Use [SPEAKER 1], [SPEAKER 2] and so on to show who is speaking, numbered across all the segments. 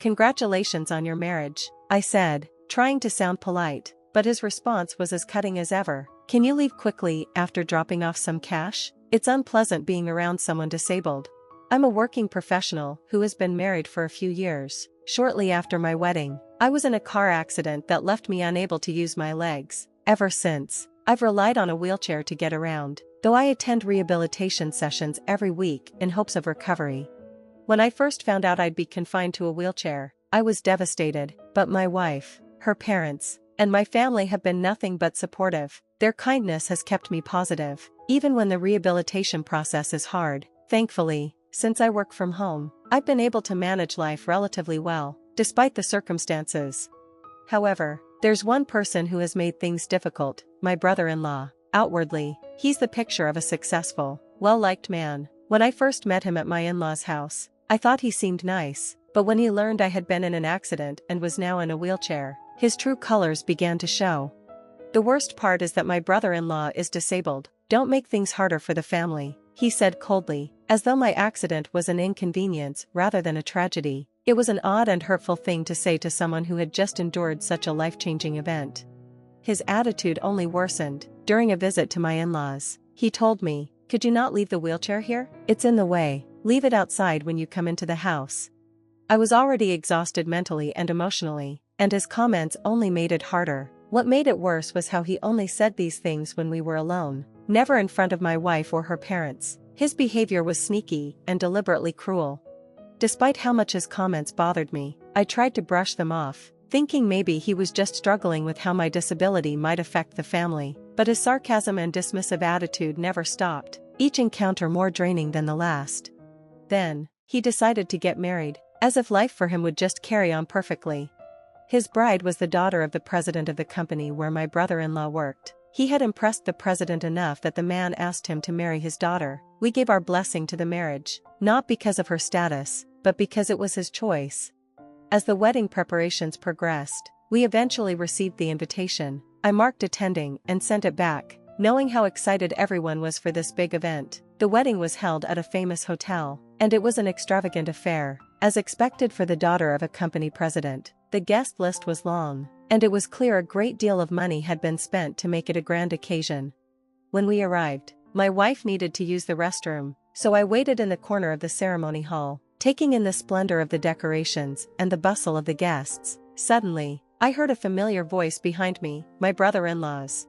[SPEAKER 1] "Congratulations on your marriage," I said, trying to sound polite, but his response was as cutting as ever. "Can you leave quickly after dropping off some cash? It's unpleasant being around someone disabled." I'm a working professional who has been married for a few years. Shortly after my wedding, I was in a car accident that left me unable to use my legs. Ever since, I've relied on a wheelchair to get around, though I attend rehabilitation sessions every week in hopes of recovery. When I first found out I'd be confined to a wheelchair, I was devastated, but my wife, her parents, and my family have been nothing but supportive. Their kindness has kept me positive, even when the rehabilitation process is hard. Thankfully, since I work from home, I've been able to manage life relatively well, despite the circumstances. However, there's one person who has made things difficult: my brother-in-law. Outwardly, he's the picture of a successful, well-liked man. When I first met him at my in-laws' house, I thought he seemed nice, but when he learned I had been in an accident and was now in a wheelchair, his true colors began to show. "The worst part is that my brother-in-law is disabled. Don't make things harder for the family," he said coldly, as though my accident was an inconvenience rather than a tragedy. It was an odd and hurtful thing to say to someone who had just endured such a life-changing event. His attitude only worsened. During a visit to my in-laws, he told me, "Could you not leave the wheelchair here? It's in the way. Leave it outside when you come into the house." I was already exhausted mentally and emotionally, and his comments only made it harder. What made it worse was how he only said these things when we were alone, never in front of my wife or her parents. His behavior was sneaky and deliberately cruel. Despite how much his comments bothered me, I tried to brush them off, thinking maybe he was just struggling with how my disability might affect the family. But his sarcasm and dismissive attitude never stopped, each encounter more draining than the last. Then, he decided to get married, as if life for him would just carry on perfectly. His bride was the daughter of the president of the company where my brother-in-law worked. He had impressed the president enough that the man asked him to marry his daughter. We gave our blessing to the marriage, not because of her status, but because it was his choice. As the wedding preparations progressed, we eventually received the invitation. I marked attending and sent it back, knowing how excited everyone was for this big event. The wedding was held at a famous hotel, and it was an extravagant affair, as expected for the daughter of a company president. The guest list was long, and it was clear a great deal of money had been spent to make it a grand occasion. When we arrived, my wife needed to use the restroom, so I waited in the corner of the ceremony hall, taking in the splendor of the decorations and the bustle of the guests. Suddenly, I heard a familiar voice behind me, my brother-in-law's.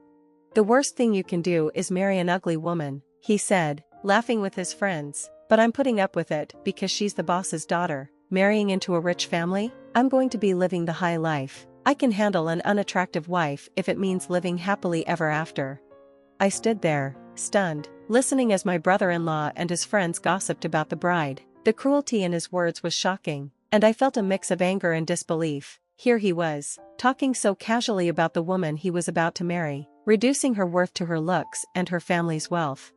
[SPEAKER 1] "The worst thing you can do is marry an ugly woman," he said, laughing with his friends, "but I'm putting up with it because she's the boss's daughter. Marrying into a rich family? I'm going to be living the high life. I can handle an unattractive wife if it means living happily ever after." I stood there, stunned, listening as my brother-in-law and his friends gossiped about the bride. The cruelty in his words was shocking, and I felt a mix of anger and disbelief. Here he was, talking so casually about the woman he was about to marry, reducing her worth to her looks and her family's wealth.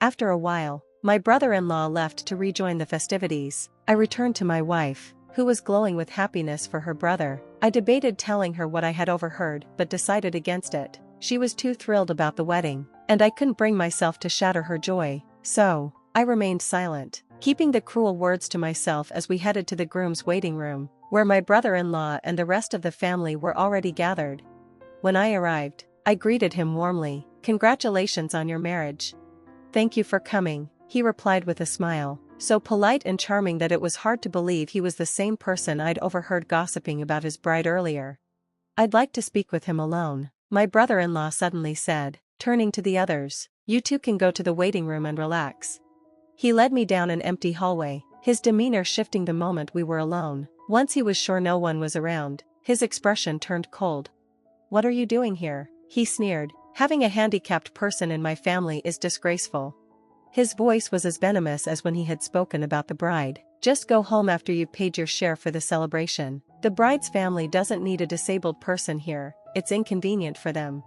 [SPEAKER 1] After a while, my brother-in-law left to rejoin the festivities. I returned to my wife, who was glowing with happiness for her brother. I debated telling her what I had overheard but decided against it. She was too thrilled about the wedding, and I couldn't bring myself to shatter her joy. So, I remained silent, keeping the cruel words to myself as we headed to the groom's waiting room, where my brother-in-law and the rest of the family were already gathered. When I arrived, I greeted him warmly. "Congratulations on your marriage." "Thank you for coming," he replied with a smile, so polite and charming that it was hard to believe he was the same person I'd overheard gossiping about his bride earlier. "I'd like to speak with him alone," my brother-in-law suddenly said, turning to the others. "You two can go to the waiting room and relax." He led me down an empty hallway, his demeanor shifting the moment we were alone. Once he was sure no one was around, his expression turned cold. "What are you doing here?" he sneered. "Having a handicapped person in my family is disgraceful." His voice was as venomous as when he had spoken about the bride. "Just go home after you've paid your share for the celebration. The bride's family doesn't need a disabled person here, it's inconvenient for them."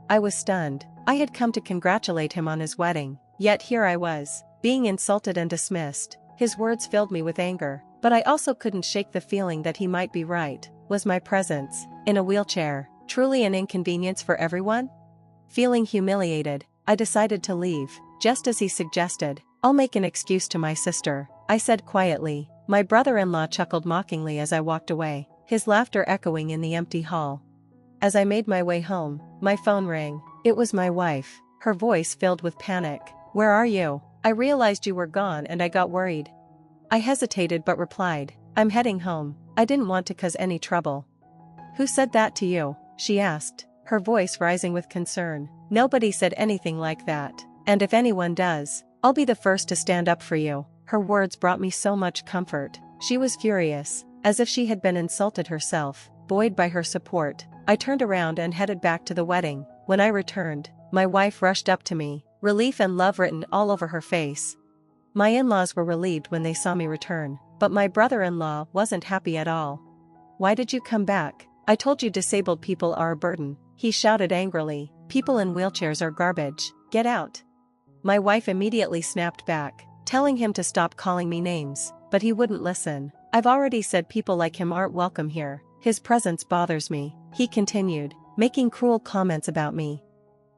[SPEAKER 1] I was stunned. I had come to congratulate him on his wedding, yet here I was, being insulted and dismissed. His words filled me with anger, but I also couldn't shake the feeling that he might be right. Was my presence, in a wheelchair, truly an inconvenience for everyone? Feeling humiliated, I decided to leave, just as he suggested. "I'll make an excuse to my sister," I said quietly, My brother-in-law chuckled mockingly as I walked away, his laughter echoing in the empty hall. As I made my way home, my phone rang. It was my wife, her voice filled with panic. "Where are you? I realized you were gone and I got worried." I hesitated but replied, "I'm heading home. I didn't want to cause any trouble." "Who said that to you?" she asked, her voice rising with concern. "Nobody said anything like that. And if anyone does, I'll be the first to stand up for you." Her words brought me so much comfort. She was furious, as if she had been insulted herself, buoyed by her support. I turned around and headed back to the wedding. When I returned, my wife rushed up to me, relief and love written all over her face. My in-laws were relieved when they saw me return, but my brother-in-law wasn't happy at all. "Why did you come back? I told you disabled people are a burden," he shouted angrily. "People in wheelchairs are garbage. Get out." My wife immediately snapped back, telling him to stop calling me names, but he wouldn't listen. "I've already said people like him aren't welcome here. His presence bothers me," he continued, making cruel comments about me.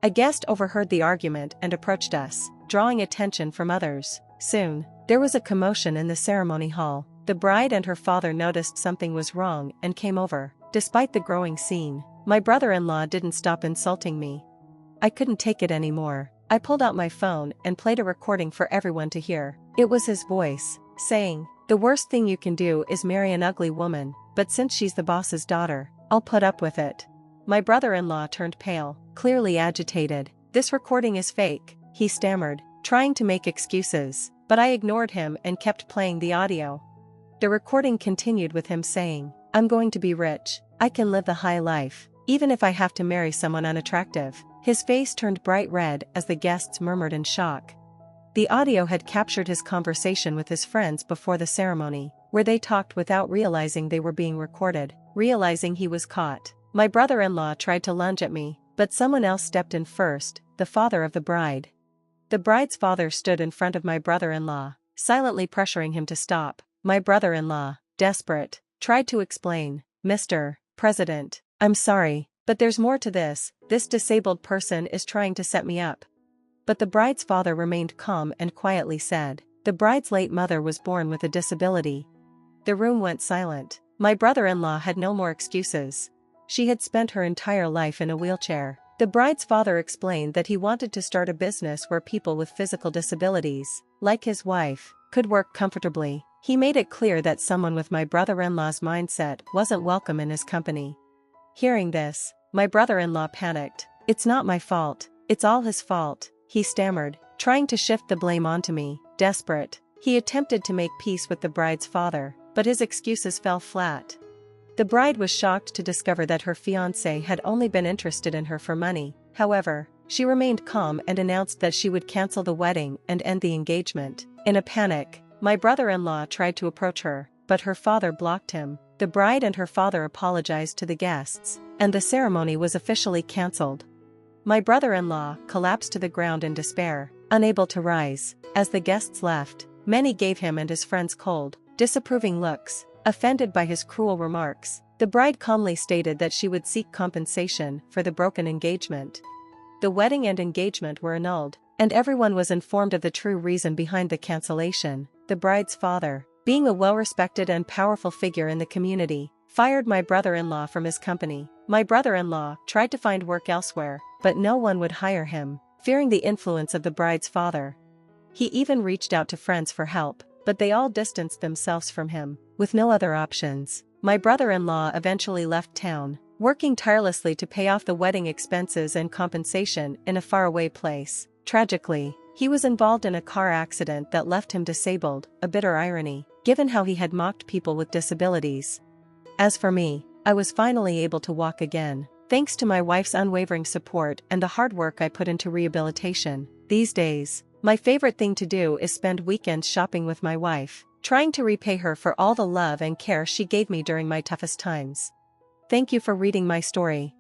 [SPEAKER 1] A guest overheard the argument and approached us, drawing attention from others. Soon, there was a commotion in the ceremony hall. The bride and her father noticed something was wrong and came over. Despite the growing scene, my brother-in-law didn't stop insulting me. I couldn't take it anymore. I pulled out my phone and played a recording for everyone to hear. It was his voice, saying, "The worst thing you can do is marry an ugly woman, but since she's the boss's daughter, I'll put up with it." My brother-in-law turned pale, clearly agitated. "This recording is fake," he stammered, trying to make excuses, but I ignored him and kept playing the audio. The recording continued with him saying, "I'm going to be rich. I can live the high life, even if I have to marry someone unattractive." His face turned bright red as the guests murmured in shock. The audio had captured his conversation with his friends before the ceremony, where they talked without realizing they were being recorded. Realizing he was caught, my brother-in-law tried to lunge at me, but someone else stepped in first, the father of the bride. The bride's father stood in front of my brother-in-law, silently pressuring him to stop. My brother-in-law, desperate, tried to explain, "Mr. President, I'm sorry, but there's more to this. This disabled person is trying to set me up." But the bride's father remained calm and quietly said, "The bride's late mother was born with a disability." The room went silent. My brother-in-law had no more excuses. She had spent her entire life in a wheelchair. The bride's father explained that he wanted to start a business where people with physical disabilities, like his wife, could work comfortably. He made it clear that someone with my brother-in-law's mindset wasn't welcome in his company. Hearing this, my brother-in-law panicked. "It's not my fault, it's all his fault," he stammered, trying to shift the blame onto me. Desperate, he attempted to make peace with the bride's father, but his excuses fell flat. The bride was shocked to discover that her fiancé had only been interested in her for money. However, she remained calm and announced that she would cancel the wedding and end the engagement. In a panic, my brother-in-law tried to approach her, but her father blocked him. The bride and her father apologized to the guests, and the ceremony was officially cancelled. My brother-in-law collapsed to the ground in despair, unable to rise. As the guests left, many gave him and his friends cold, disapproving looks. Offended by his cruel remarks, the bride calmly stated that she would seek compensation for the broken engagement. The wedding and engagement were annulled, and everyone was informed of the true reason behind the cancellation. The bride's father, being a well-respected and powerful figure in the community, fired my brother-in-law from his company. My brother-in-law tried to find work elsewhere, but no one would hire him, fearing the influence of the bride's father. He even reached out to friends for help, but they all distanced themselves from him. With no other options, my brother-in-law eventually left town, working tirelessly to pay off the wedding expenses and compensation in a faraway place. Tragically, he was involved in a car accident that left him disabled, a bitter irony, given how he had mocked people with disabilities. As for me, I was finally able to walk again, thanks to my wife's unwavering support and the hard work I put into rehabilitation. These days, my favorite thing to do is spend weekends shopping with my wife, trying to repay her for all the love and care she gave me during my toughest times. Thank you for reading my story.